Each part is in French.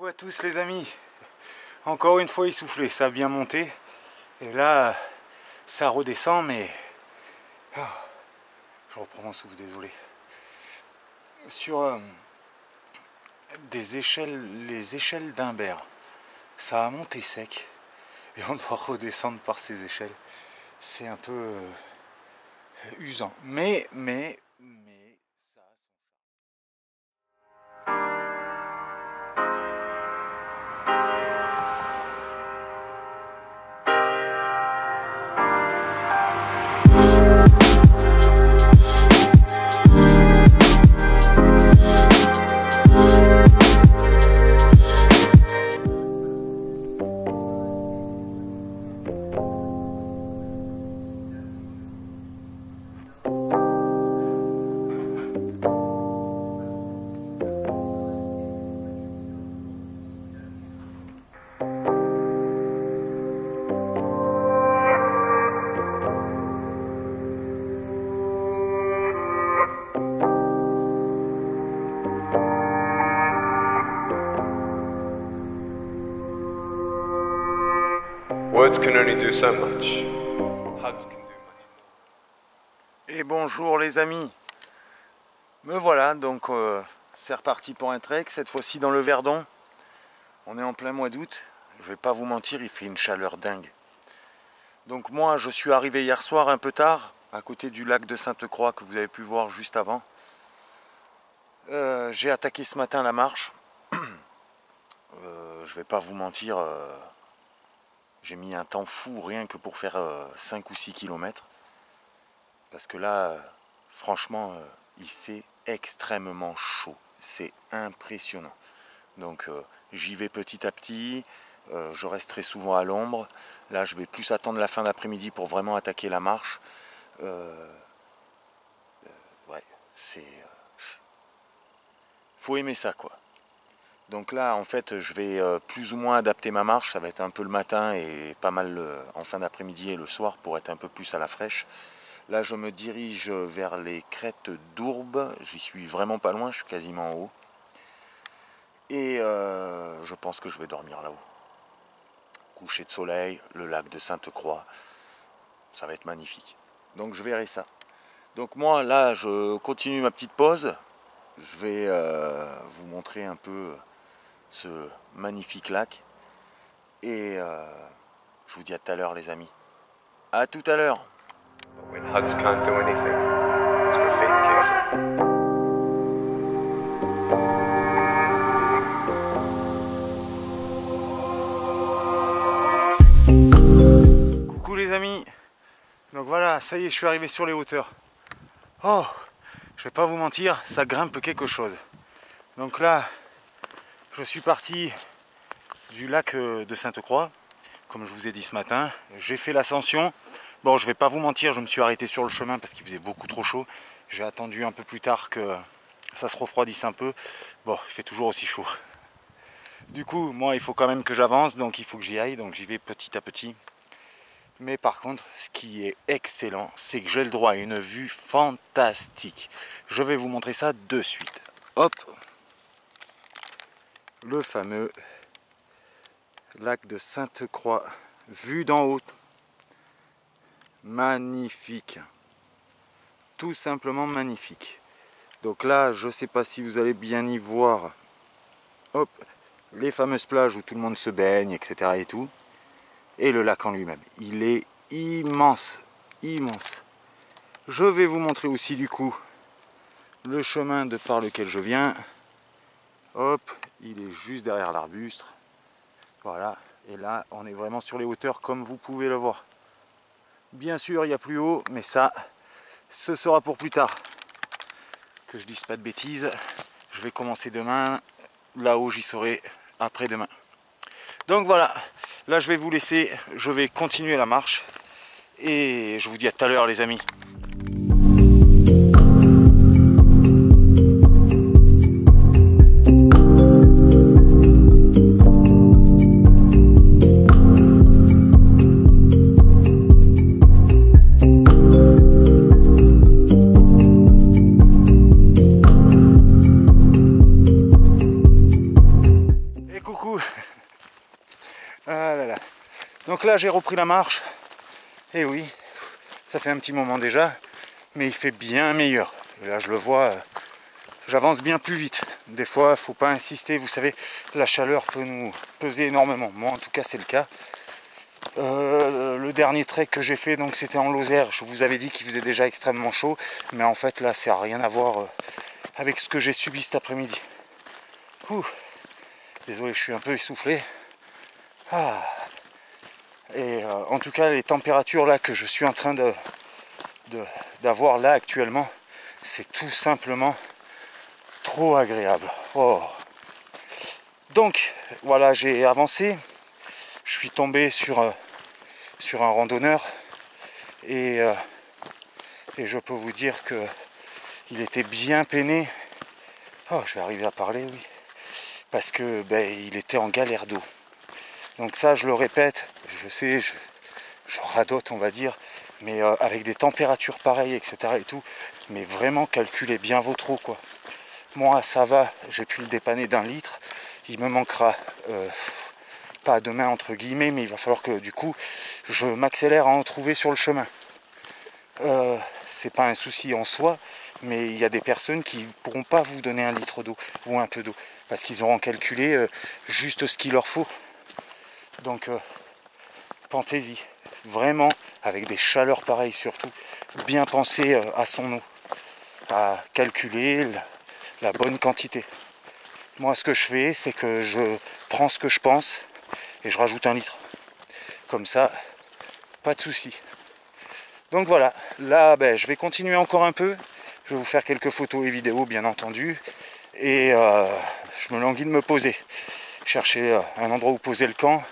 Coucou à tous les amis. Encore une fois essoufflé, ça a bien monté. Et là, ça redescend, mais... je reprends mon souffle, désolé. Sur des échelles, les échelles d'Humbert, ça a monté sec. Et on doit redescendre par ces échelles. C'est un peu usant. Mais ça a son Words can only do so much. Hugs can do many more. Et bonjour les amis. Me voilà, donc c'est reparti pour un trek, cette fois-ci dans le Verdon. On est en plein mois d'août. Je vais pas vous mentir, il fait une chaleur dingue. Donc moi je suis arrivé hier soir un peu tard, à côté du lac de Sainte-Croix que vous avez pu voir juste avant. J'ai attaqué ce matin la marche. Je vais pas vous mentir, j'ai mis un temps fou rien que pour faire 5 ou 6 km. Parce que là, franchement, il fait extrêmement chaud. C'est impressionnant. Donc j'y vais petit à petit. Je reste très souvent à l'ombre. Là, je vais plus attendre la fin d'après-midi pour vraiment attaquer la marche. Ouais, c'est... faut aimer ça, quoi. Donc là, en fait, je vais plus ou moins adapter ma marche. Ça va être un peu le matin et pas mal en fin d'après-midi et le soir pour être un peu plus à la fraîche. Là, je me dirige vers les crêtes d'Ourbe. J'y suis vraiment pas loin, je suis quasiment en haut. Et je pense que je vais dormir là-haut. Coucher de soleil, le lac de Sainte-Croix. Ça va être magnifique. Donc je verrai ça. Donc moi, là, je continue ma petite pause. Je vais vous montrer un peu ce magnifique lac. Et je vous dis à tout à l'heure les amis. À tout à l'heure. But when hugs can't do anything, it's when faith kicks in. Coucou les amis. Donc voilà, ça y est, je suis arrivé sur les hauteurs. Oh, je vais pas vous mentir, ça grimpe quelque chose. Donc là, je suis parti du lac de Sainte-Croix, comme je vous ai dit ce matin. J'ai fait l'ascension. Bon, je vais pas vous mentir, je me suis arrêté sur le chemin parce qu'il faisait beaucoup trop chaud. J'ai attendu un peu plus tard que ça se refroidisse un peu. Bon, il fait toujours aussi chaud. Du coup, moi, il faut quand même que j'avance, donc il faut que j'y aille. Donc j'y vais petit à petit. Mais par contre, ce qui est excellent, c'est que j'ai le droit à une vue fantastique. Je vais vous montrer ça de suite. Hop! Le fameux lac de Sainte-Croix, vue d'en haut. Magnifique. Tout simplement magnifique. Donc là, je ne sais pas si vous allez bien y voir. Hop! Les fameuses plages où tout le monde se baigne, etc. et tout. Et le lac en lui-même. Il est immense, immense. Je vais vous montrer aussi du coup le chemin de par lequel je viens. Hop, il est juste derrière l'arbuste. Voilà, et là on est vraiment sur les hauteurs comme vous pouvez le voir. Bien sûr, il y a plus haut, mais ça, ce sera pour plus tard. Que je dise pas de bêtises. Je vais commencer demain. Là-haut, j'y serai après-demain. Donc voilà. Là, je vais vous laisser, je vais continuer la marche et je vous dis à tout à l'heure les amis. Ah là là. Donc là j'ai repris la marche. Et oui, ça fait un petit moment déjà, mais il fait bien meilleur. Et là je le vois, j'avance bien plus vite. Des fois, il ne faut pas insister, vous savez, la chaleur peut nous peser énormément. Moi en tout cas c'est le cas. Le dernier trek que j'ai fait, donc c'était en Lozère, je vous avais dit qu'il faisait déjà extrêmement chaud, mais en fait là ça n'a rien à voir avec ce que j'ai subi cet après-midi. Désolé, je suis un peu essoufflé. Et en tout cas les températures là que je suis en train d'avoir là actuellement, c'est tout simplement trop agréable. Donc voilà, j'ai avancé, je suis tombé sur un randonneur et je peux vous dire que il était bien peiné. Je vais arriver à parler, oui, parce que il était en galère d'eau. Donc ça, je le répète, je sais, je radote, on va dire, mais avec des températures pareilles, etc. et tout, mais vraiment calculez bien votre eau, quoi. Moi, ça va, j'ai pu le dépanner d'1 litre. Il me manquera, pas demain entre guillemets, mais il va falloir que du coup, je m'accélère à en trouver sur le chemin. C'est pas un souci en soi, mais il y a des personnes qui ne pourront pas vous donner 1 litre d'eau ou un peu d'eau, parce qu'ils auront calculé juste ce qu'il leur faut. Donc pensez-y, vraiment, avec des chaleurs pareilles surtout, bien penser à son eau, à calculer la bonne quantité. Moi ce que je fais, c'est que je prends ce que je pense et je rajoute 1 litre. Comme ça, pas de souci. Donc voilà, là je vais continuer encore un peu, je vais vous faire quelques photos et vidéos bien entendu, et je me languis de me poser, chercher un endroit où poser le camp,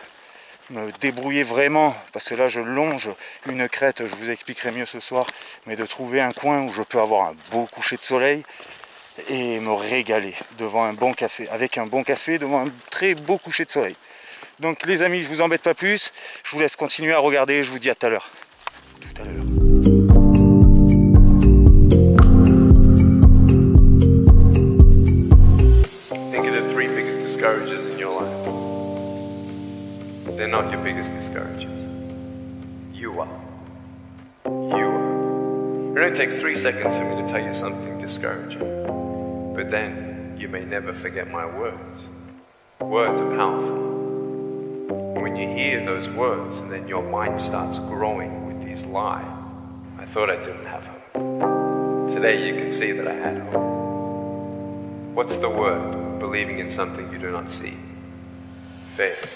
me débrouiller vraiment, parce que là je longe une crête, je vous expliquerai mieux ce soir, mais de trouver un coin où je peux avoir un beau coucher de soleil et me régaler devant un bon café, avec un bon café devant un très beau coucher de soleil. Donc les amis, je vous embête pas plus, je vous laisse continuer à regarder, je vous dis à tout à l'heure. Tout à l'heure. Think of the 3 biggest discouragers in your life. They're not your biggest discouragers. You are. You are. It only takes 3 seconds for me to tell you something discouraging. But then you may never forget my words. Words are powerful. And when you hear those words and then your mind starts growing with these lies, I thought I didn't have hope. Today you can see that I had hope. What's the word? Believing in something you do not see. Faith.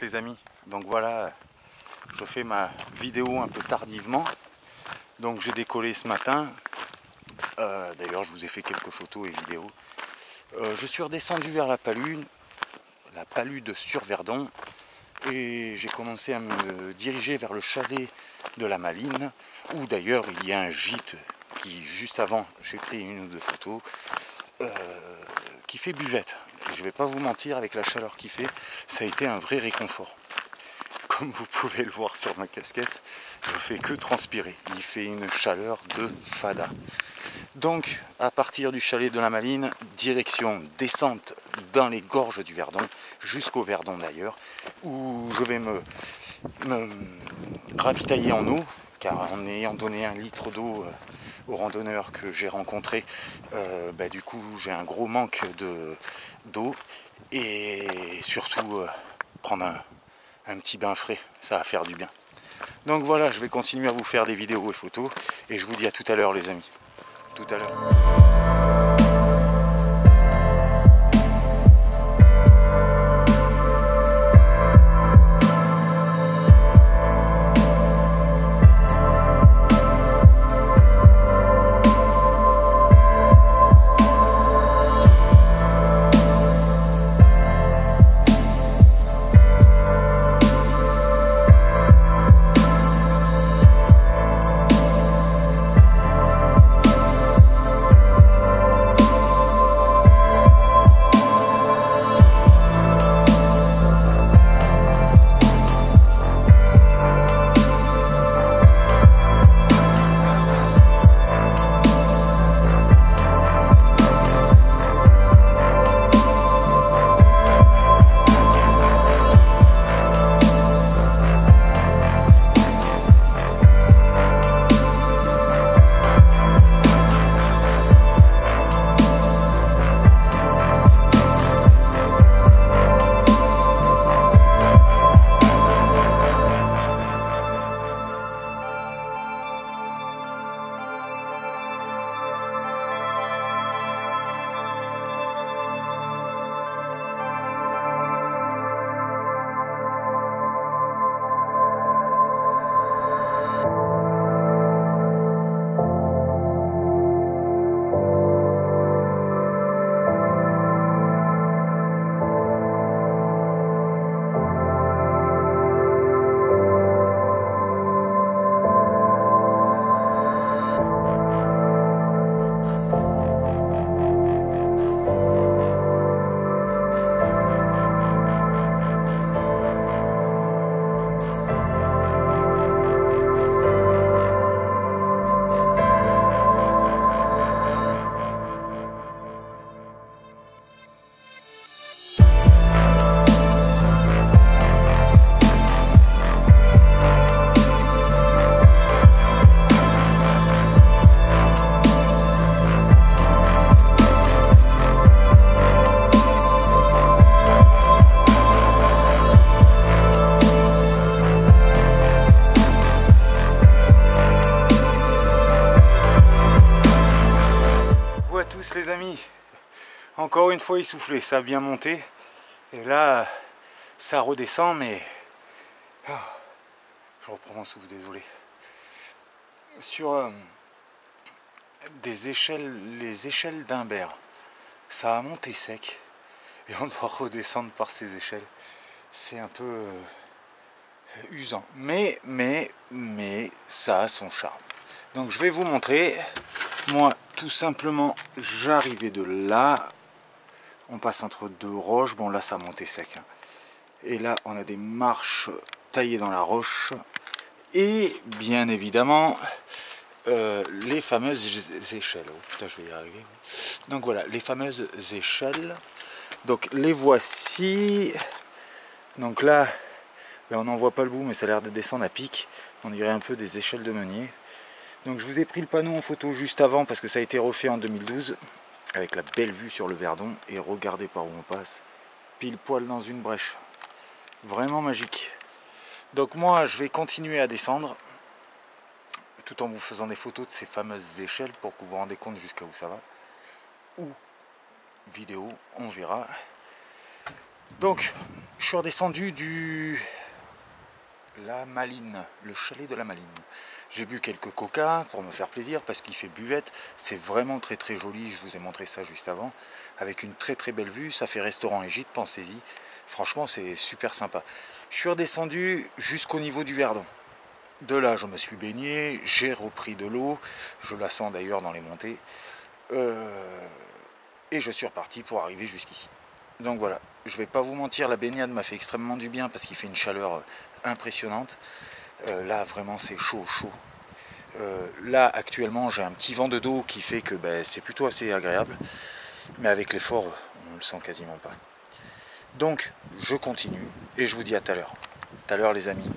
Les amis, donc voilà, je fais ma vidéo un peu tardivement, donc j'ai décollé ce matin, d'ailleurs je vous ai fait quelques photos et vidéos, je suis redescendu vers la Palue de Surverdon, et j'ai commencé à me diriger vers le chalet de la Maline, où d'ailleurs il y a un gîte qui, juste avant, j'ai pris 1 ou 2 photos, qui fait buvette. Et je ne vais pas vous mentir, avec la chaleur qu'il fait, ça a été un vrai réconfort. Comme vous pouvez le voir sur ma casquette, je ne fais que transpirer. Il fait une chaleur de fada. Donc, à partir du chalet de la Maline, direction descente dans les gorges du Verdon, jusqu'au Verdon d'ailleurs, où je vais me ravitailler en eau, car en ayant donné 1 litre d'eau aux randonneurs que j'ai rencontrés, du coup j'ai un gros manque d'eau, et surtout prendre un petit bain frais, ça va faire du bien. Donc voilà, je vais continuer à vous faire des vidéos et photos, et je vous dis à tout à l'heure les amis. Tout à l'heure. Les amis, encore une fois essoufflé, ça a bien monté et là ça redescend, mais je reprends mon souffle, désolé. Sur les échelles d'Humbert, ça a monté sec et on doit redescendre par ces échelles. C'est un peu usant, mais ça a son charme. Donc je vais vous montrer. Moi, tout simplement, j'arrivais de là, on passe entre 2 roches, bon là ça montait sec, hein. Et là on a des marches taillées dans la roche, et bien évidemment, les fameuses échelles. Oh putain, je vais y arriver. Donc voilà, les fameuses échelles, donc les voici. Donc là, on n'en voit pas le bout, mais ça a l'air de descendre à pic, on dirait un peu des échelles de meunier. Donc je vous ai pris le panneau en photo juste avant parce que ça a été refait en 2012 avec la belle vue sur le Verdon, et regardez par où on passe, pile poil dans une brèche, vraiment magique. Donc moi je vais continuer à descendre tout en vous faisant des photos de ces fameuses échelles pour que vous vous rendez compte jusqu'à où ça va, ou vidéo, on verra. Donc je suis redescendu la Maline, le chalet de la Maline. J'ai bu quelques coca pour me faire plaisir parce qu'il fait buvette. C'est vraiment très très joli, je vous ai montré ça juste avant. Avec une très très belle vue, ça fait restaurant et gîte, pensez-y. Franchement c'est super sympa. Je suis redescendu jusqu'au niveau du Verdon. De là je me suis baigné, j'ai repris de l'eau, je la sens d'ailleurs dans les montées. Et je suis reparti pour arriver jusqu'ici. Donc voilà, je vais pas vous mentir, la baignade m'a fait extrêmement du bien parce qu'il fait une chaleur impressionnante. Là vraiment c'est chaud. Là actuellement j'ai un petit vent de dos qui fait que c'est plutôt assez agréable, mais avec l'effort on le sent quasiment pas. Donc je continue et je vous dis à tout à l'heure. À tout à l'heure les amis.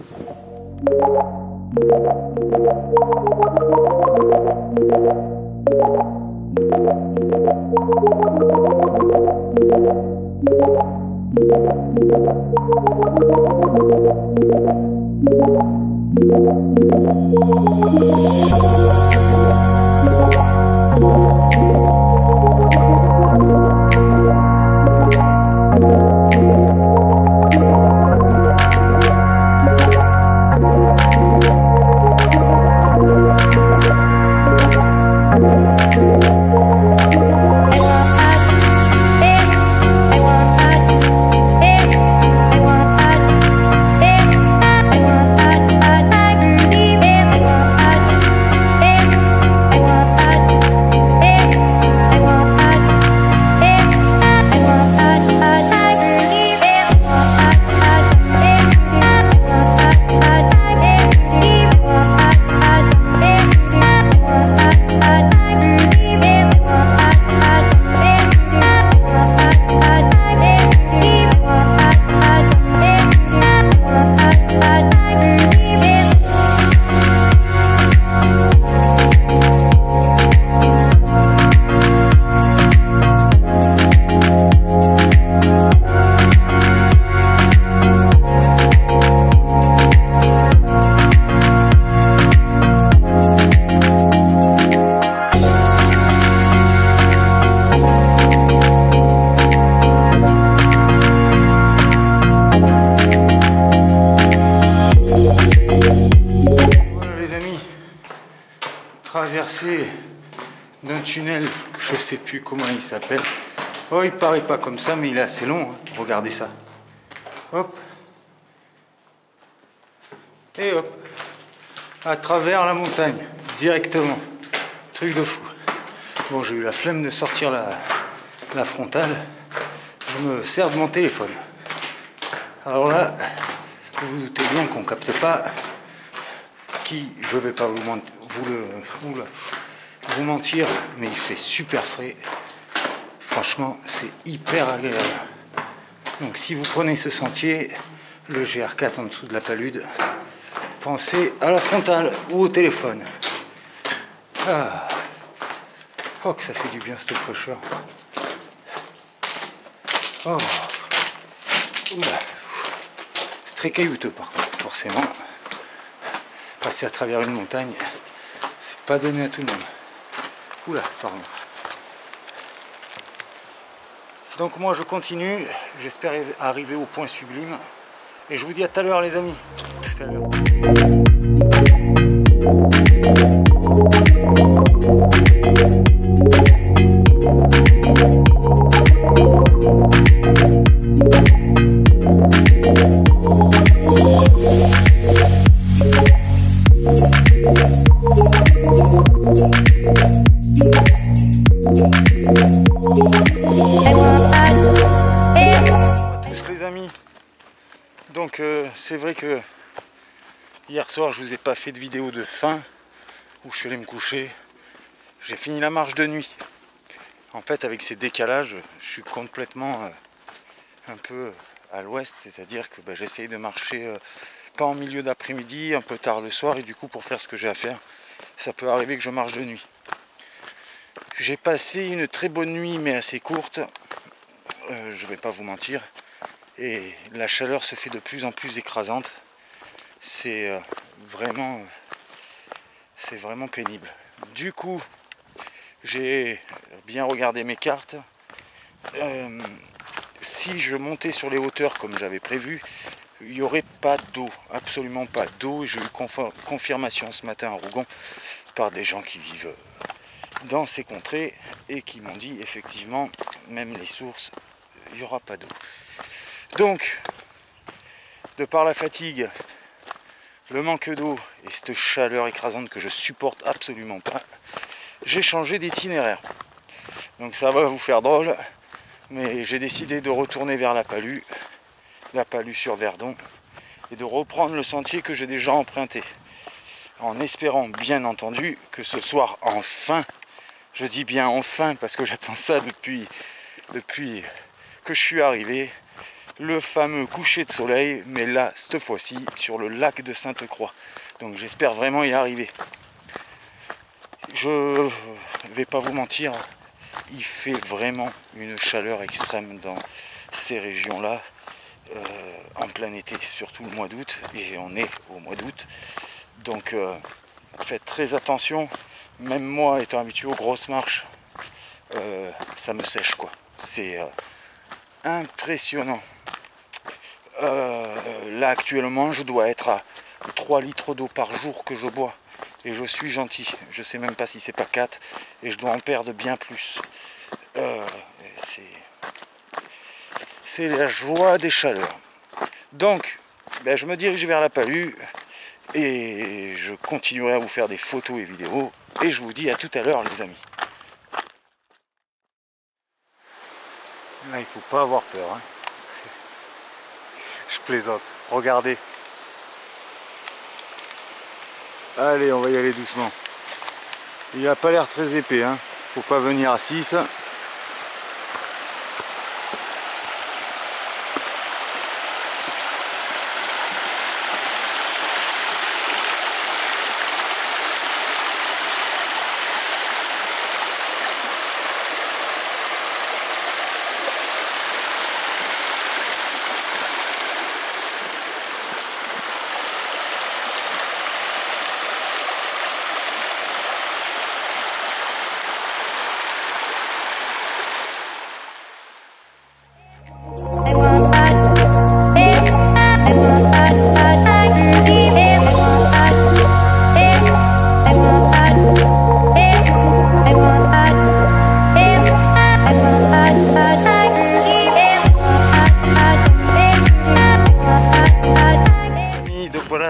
Traversée d'un tunnel que je sais plus comment il s'appelle. Oh, il paraît pas comme ça, mais il est assez long, hein. Regardez ça. Hop. Et hop. À travers la montagne, directement. Truc de fou. Bon, j'ai eu la flemme de sortir la frontale. Je me sers de mon téléphone. Alors là, vous vous doutez bien qu'on capte pas qui, je vais pas vous mentir, mais il fait super frais. Franchement, c'est hyper agréable. Donc si vous prenez ce sentier, le GR4 en dessous de la Palude, pensez à la frontale ou au téléphone. Ah. Oh, que ça fait du bien cette fraîcheur. Oh. Oula. C'est très caillouteux par contre, forcément. Passer à travers une montagne, c'est pas donné à tout le monde. Oula, pardon. Donc moi je continue, j'espère arriver au point sublime. Et je vous dis à tout à l'heure les amis. Tout à l'heure. Donc c'est vrai que hier soir je vous ai pas fait de vidéo de fin où je suis allé me coucher. J'ai fini la marche de nuit. En fait avec ces décalages je suis complètement un peu à l'ouest, c'est-à-dire que j'essaye de marcher pas en milieu d'après-midi, un peu tard le soir, et du coup pour faire ce que j'ai à faire, ça peut arriver que je marche de nuit. J'ai passé une très bonne nuit mais assez courte, je vais pas vous mentir. Et la chaleur se fait de plus en plus écrasante. C'est vraiment pénible. Du coup, j'ai bien regardé mes cartes. Si je montais sur les hauteurs comme j'avais prévu, il n'y aurait pas d'eau, absolument pas d'eau. J'ai eu confirmation ce matin à Rougon par des gens qui vivent dans ces contrées et qui m'ont dit effectivement, même les sources, il n'y aura pas d'eau. Donc, de par la fatigue, le manque d'eau et cette chaleur écrasante que je supporte absolument pas, j'ai changé d'itinéraire. Donc ça va vous faire drôle, mais j'ai décidé de retourner vers la Palue sur Verdon, et de reprendre le sentier que j'ai déjà emprunté. En espérant bien entendu que ce soir enfin, je dis bien enfin parce que j'attends ça depuis que je suis arrivé, le fameux coucher de soleil, mais là, cette fois-ci, sur le lac de Sainte-Croix. Donc j'espère vraiment y arriver. Je vais pas vous mentir, il fait vraiment une chaleur extrême dans ces régions-là, en plein été, surtout le mois d'août, et on est au mois d'août. Donc faites très attention, même moi étant habitué aux grosses marches, ça me sèche quoi. C'est impressionnant. Là actuellement je dois être à 3 litres d'eau par jour que je bois. Et je suis gentil, je sais même pas si c'est pas 4, et je dois en perdre bien plus. C'est la joie des chaleurs. Donc, ben, je me dirige vers la Palue, et je continuerai à vous faire des photos et vidéos, et je vous dis à tout à l'heure les amis. Là il faut pas avoir peur, hein. Je plaisante, regardez. Allez, on va y aller doucement. Il n'a pas l'air très épais, hein. Faut pas venir à 6.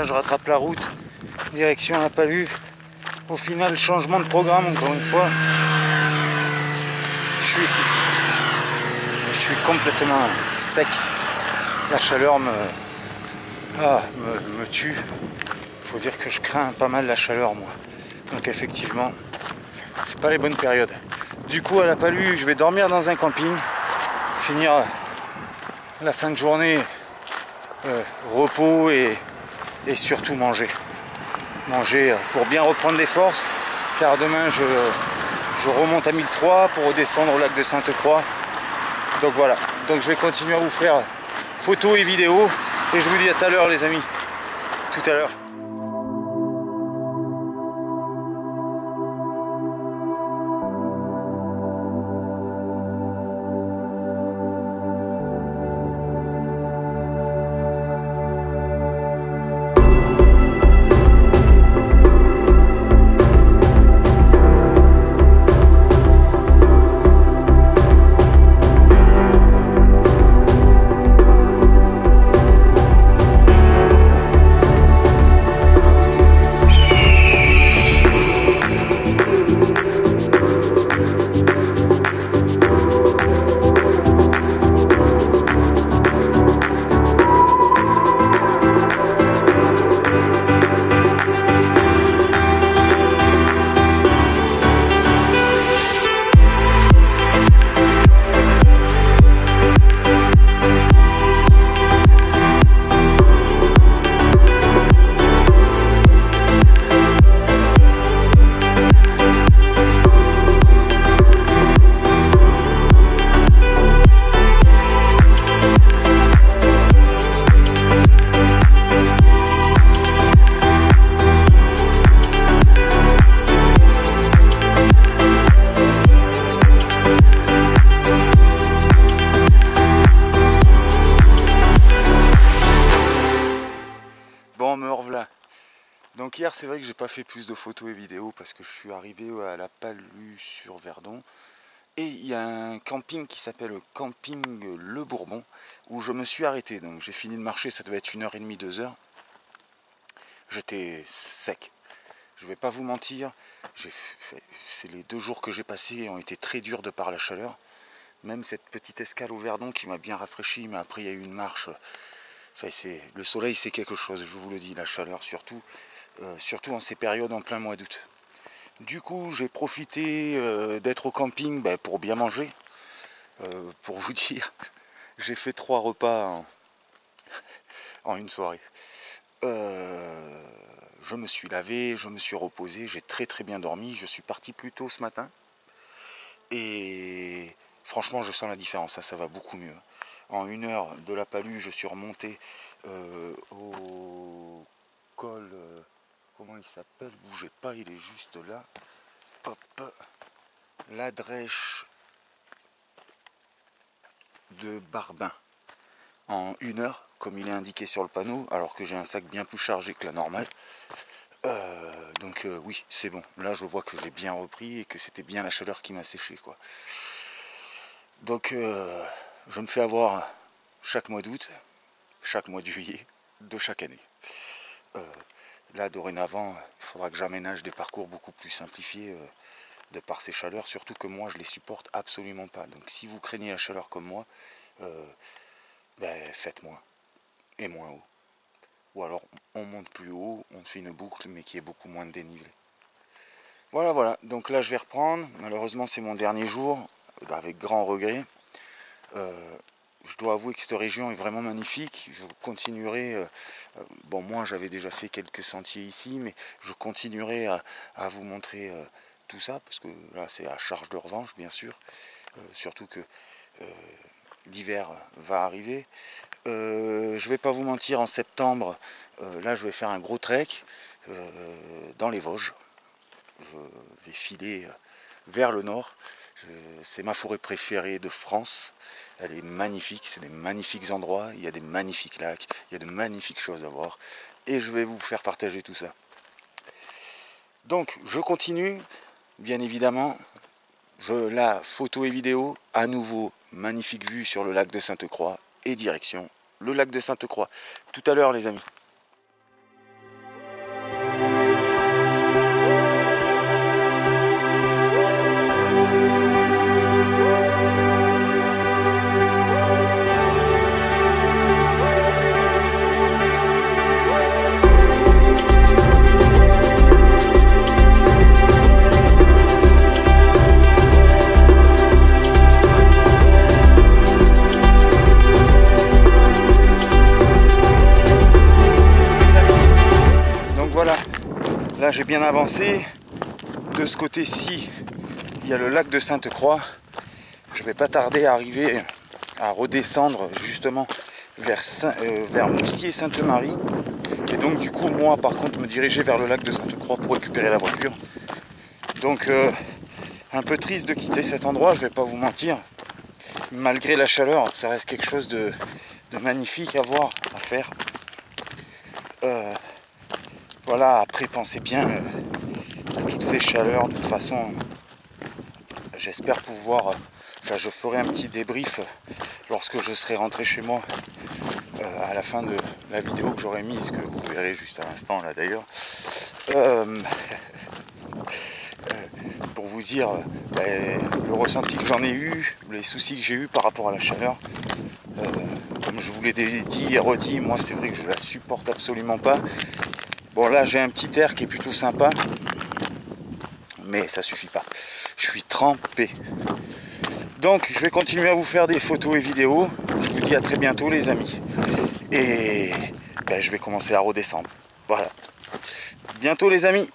Je rattrape la route, direction la Palue. Au final, changement de programme encore une fois. Je suis complètement sec. La chaleur me tue. Il faut dire que je crains pas mal la chaleur moi. Donc effectivement, c'est pas les bonnes périodes. Du coup à la Palue, je vais dormir dans un camping, finir la fin de journée repos et surtout manger pour bien reprendre des forces, car demain je remonte à 1003 pour redescendre au lac de Sainte-Croix. Donc voilà, donc je vais continuer à vous faire photos et vidéos, et je vous dis à tout à l'heure les amis, tout à l'heure. Donc hier c'est vrai que j'ai pas fait plus de photos et vidéos parce que je suis arrivé à la Palue sur Verdon. Et il y a un camping qui s'appelle le camping Le Bourbon où je me suis arrêté. Donc j'ai fini de marcher, ça devait être 1h30, 2h. J'étais sec. Je vais pas vous mentir, c'est les 2 jours que j'ai passés ont été très durs de par la chaleur. Même cette petite escale au Verdon qui m'a bien rafraîchi, mais après il y a eu une marche. Enfin, le soleil c'est quelque chose, je vous le dis, la chaleur surtout. Surtout en ces périodes en plein mois d'août. Du coup j'ai profité d'être au camping pour bien manger. Pour vous dire, j'ai fait 3 repas en une soirée. je me suis lavé, je me suis reposé, j'ai très bien dormi. Je suis parti plus tôt ce matin. Et franchement, je sens la différence, ça va beaucoup mieux. En 1 heure de la Palue, je suis remonté au col, comment il s'appelle? Bougez pas, il est juste là. Hop, la Drèche de Barbin. En 1 heure, comme il est indiqué sur le panneau, alors que j'ai un sac bien plus chargé que la normale. Donc oui, c'est bon. Là, je vois que j'ai bien repris et que c'était bien la chaleur qui m'a séché, quoi. Donc, je me fais avoir chaque mois d'août, chaque mois de juillet, de chaque année. Là, dorénavant, il faudra que j'aménage des parcours beaucoup plus simplifiés de par ces chaleurs, surtout que moi, je les supporte absolument pas. Donc, si vous craignez la chaleur comme moi, ben, faites moins et moins haut. Ou alors on monte plus haut, on fait une boucle mais qui est beaucoup moins de dénivelé. Voilà, donc là je vais reprendre. Malheureusement c'est mon dernier jour, avec grand regret. Je dois avouer que cette région est vraiment magnifique. Je continuerai, bon moi j'avais déjà fait quelques sentiers ici, mais je continuerai à vous montrer tout ça, parce que là c'est à charge de revanche bien sûr, surtout que l'hiver va arriver. Je vais pas vous mentir, en septembre, là je vais faire un gros trek dans les Vosges. Je vais filer vers le nord. C'est ma forêt préférée de France. Elle est magnifique, c'est des magnifiques endroits, il y a des magnifiques lacs, il y a de magnifiques choses à voir. Et je vais vous faire partager tout ça. Donc je continue, bien évidemment. La photo et vidéo, à nouveau, magnifique vue sur le lac de Sainte-Croix et direction le lac de Sainte-Croix. Tout à l'heure les amis. Là j'ai bien avancé. De ce côté-ci, il y a le lac de Sainte-Croix. Je vais pas tarder à arriver à redescendre justement vers Moustier-Sainte-Marie. Et donc du coup moi par contre me diriger vers le lac de Sainte-Croix pour récupérer la voiture. Donc un peu triste de quitter cet endroit, je vais pas vous mentir. Malgré la chaleur, ça reste quelque chose de magnifique à voir, à faire. Voilà, après pensez bien à toutes ces chaleurs. De toute façon, j'espère pouvoir, enfin je ferai un petit débrief lorsque je serai rentré chez moi à la fin de la vidéo que j'aurai mise, que vous verrez juste à l'instant là d'ailleurs, pour vous dire le ressenti que j'en ai eu, les soucis que j'ai eu par rapport à la chaleur. Comme je vous l'ai dit et redit, moi c'est vrai que je la supporte absolument pas. Bon là j'ai un petit air qui est plutôt sympa, mais ça suffit pas. Je suis trempé. Donc je vais continuer à vous faire des photos et vidéos. Je vous dis à très bientôt les amis. Et je vais commencer à redescendre. Voilà. Bientôt les amis.